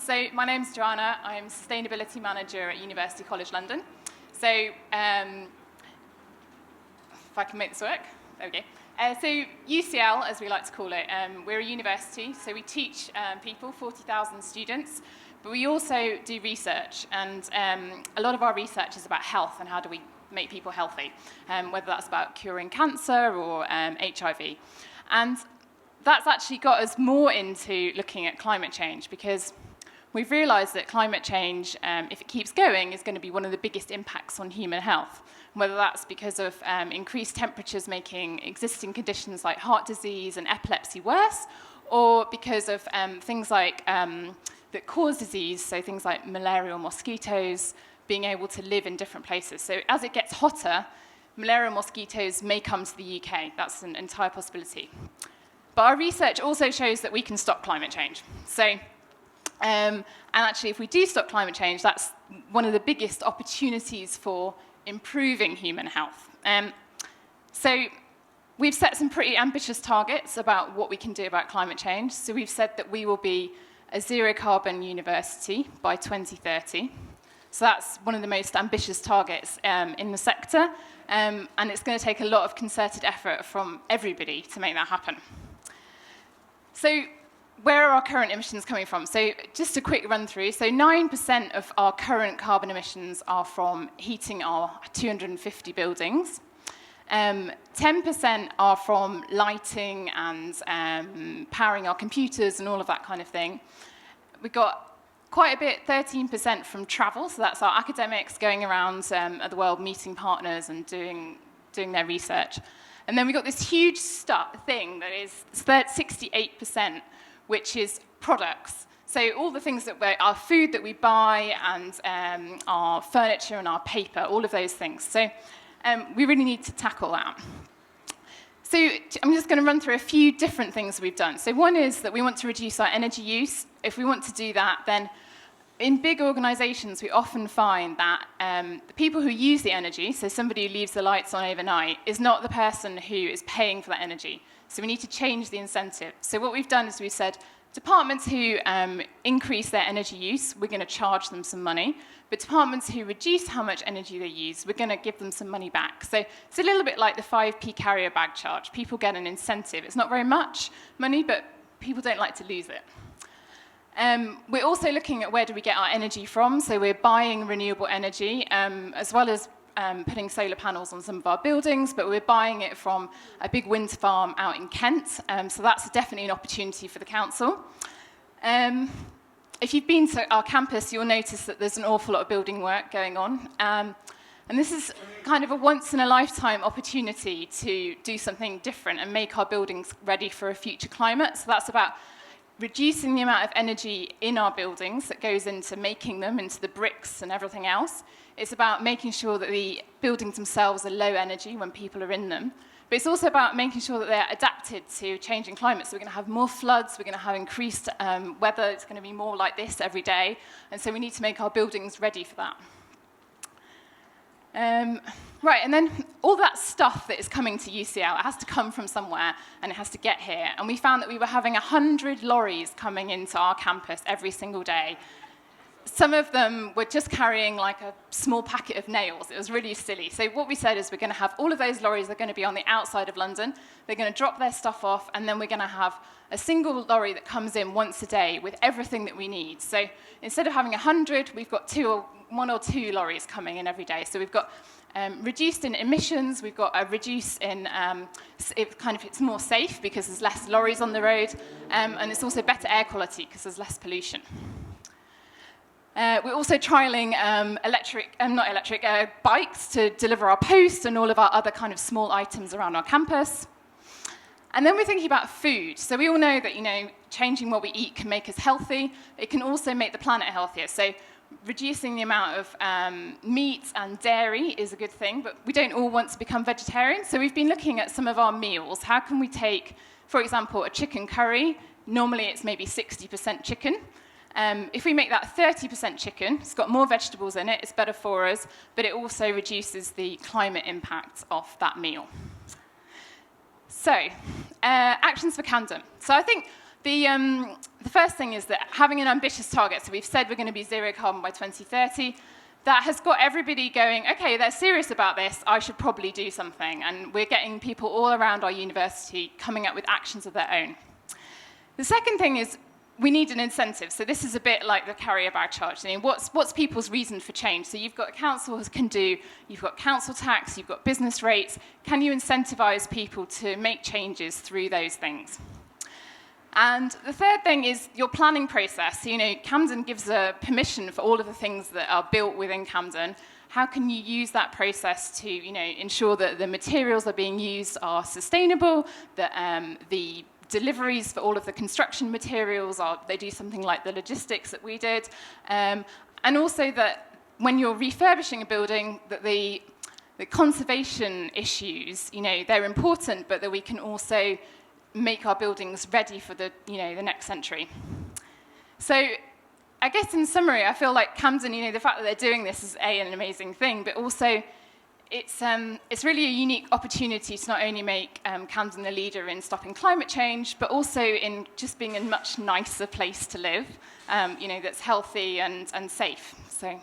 So my name's Joanna. I'm Sustainability Manager at University College London. So if I can make this work, there we go. So UCL, as we like to call it, we're a university, so we teach people, 40,000 students, but we also do research, and a lot of our research is about health and how do we make people healthy, whether that's about curing cancer or HIV. And that's actually got us more into looking at climate change, because we've realised that climate change, if it keeps going, is going to be one of the biggest impacts on human health, whether that's because of increased temperatures making existing conditions like heart disease and epilepsy worse, or because of things like that cause disease, so things like malarial mosquitoes being able to live in different places. So as it gets hotter, malarial mosquitoes may come to the UK. That's an entire possibility. But our research also shows that we can stop climate change. So, and actually, if we do stop climate change, that's one of the biggest opportunities for improving human health. So we've set some pretty ambitious targets about what we can do about climate change. So we've said that we will be a zero-carbon university by 2030. So that's one of the most ambitious targets in the sector, and it's going to take a lot of concerted effort from everybody to make that happen. So where are our current emissions coming from? So just a quick run through. So 9% of our current carbon emissions are from heating our 250 buildings. 10% are from lighting and powering our computers and all of that kind of thing. We've got quite a bit, 13% from travel. So that's our academics going around the world meeting partners and doing their research. And then we've got this huge thing that is 68%, which is products. So all the things that our food that we buy and our furniture and our paper, all of those things. So we really need to tackle that. So I'm just going to run through a few different things we've done. So one is that we want to reduce our energy use. If we want to do that, then in big organizations, we often find that the people who use the energy, so somebody who leaves the lights on overnight, is not the person who is paying for that energy. So we need to change the incentive. So what we've done is we've said, departments who increase their energy use, we're going to charge them some money. But departments who reduce how much energy they use, we're going to give them some money back. So it's a little bit like the 5p carrier bag charge. People get an incentive. It's not very much money, but people don't like to lose it. We're also looking at where do we get our energy from. So we're buying renewable energy, as well as putting solar panels on some of our buildings, but we're buying it from a big wind farm out in Kent. So that's definitely an opportunity for the council. If you've been to our campus, you'll notice that there's an awful lot of building work going on. And this is kind of a once-in-a-lifetime opportunity to do something different and make our buildings ready for a future climate. So that's about reducing the amount of energy in our buildings that goes into making them, into the bricks and everything else. It's about making sure that the buildings themselves are low energy when people are in them. But it's also about making sure that they're adapted to changing climate. So we're going to have more floods, we're going to have increased weather, it's going to be more like this every day. And so we need to make our buildings ready for that. Right, and then all that stuff that is coming to UCL, it has to come from somewhere, and it has to get here. And we found that we were having 100 lorries coming into our campus every single day. Some of them were just carrying like a small packet of nails. It was really silly. So what we said is we're going to have all of those lorries, they're going to be on the outside of London. They're going to drop their stuff off, and then we're going to have a single lorry that comes in once a day with everything that we need. So instead of having 100, we've got one or two lorries coming in every day. So we've got reduced in emissions, we've got a reduce in, it's more safe because there's less lorries on the road, and it's also better air quality because there's less pollution. We're also trialling bikes to deliver our post and all of our other kind of small items around our campus. And then we're thinking about food. So we all know that, changing what we eat can make us healthy. It can also make the planet healthier. So reducing the amount of meat and dairy is a good thing, but we don't all want to become vegetarians. So we've been looking at some of our meals. How can we take, for example, a chicken curry? Normally it's maybe 60% chicken. If we make that 30% chicken, it's got more vegetables in it, it's better for us, but it also reduces the climate impact of that meal. So, actions for Camden. So I think The first thing is that having an ambitious target, so we've said we're going to be zero carbon by 2030, that has got everybody going, okay, they're serious about this, I should probably do something. And we're getting people all around our university coming up with actions of their own. The second thing is we need an incentive. So this is a bit like the carrier bag charge. I mean, what's people's reason for change? So you've got councils can do, you've got council tax, you've got business rates. Can you incentivize people to make changes through those things? And the third thing is your planning process. You know, Camden gives a permission for all of the things that are built within Camden. How can you use that process to, you know, ensure that the materials that are being used are sustainable, that the deliveries for all of the construction materials they do something like the logistics that we did, and also that when you're refurbishing a building, that the conservation issues, you know, they're important, but that we can also make our buildings ready for the, you know, the next century. So I guess in summary, I feel like Camden, you know, the fact that they're doing this is an amazing thing, but also it's really a unique opportunity to not only make Camden a leader in stopping climate change, but also in just being a much nicer place to live, you know, that's healthy and safe. So.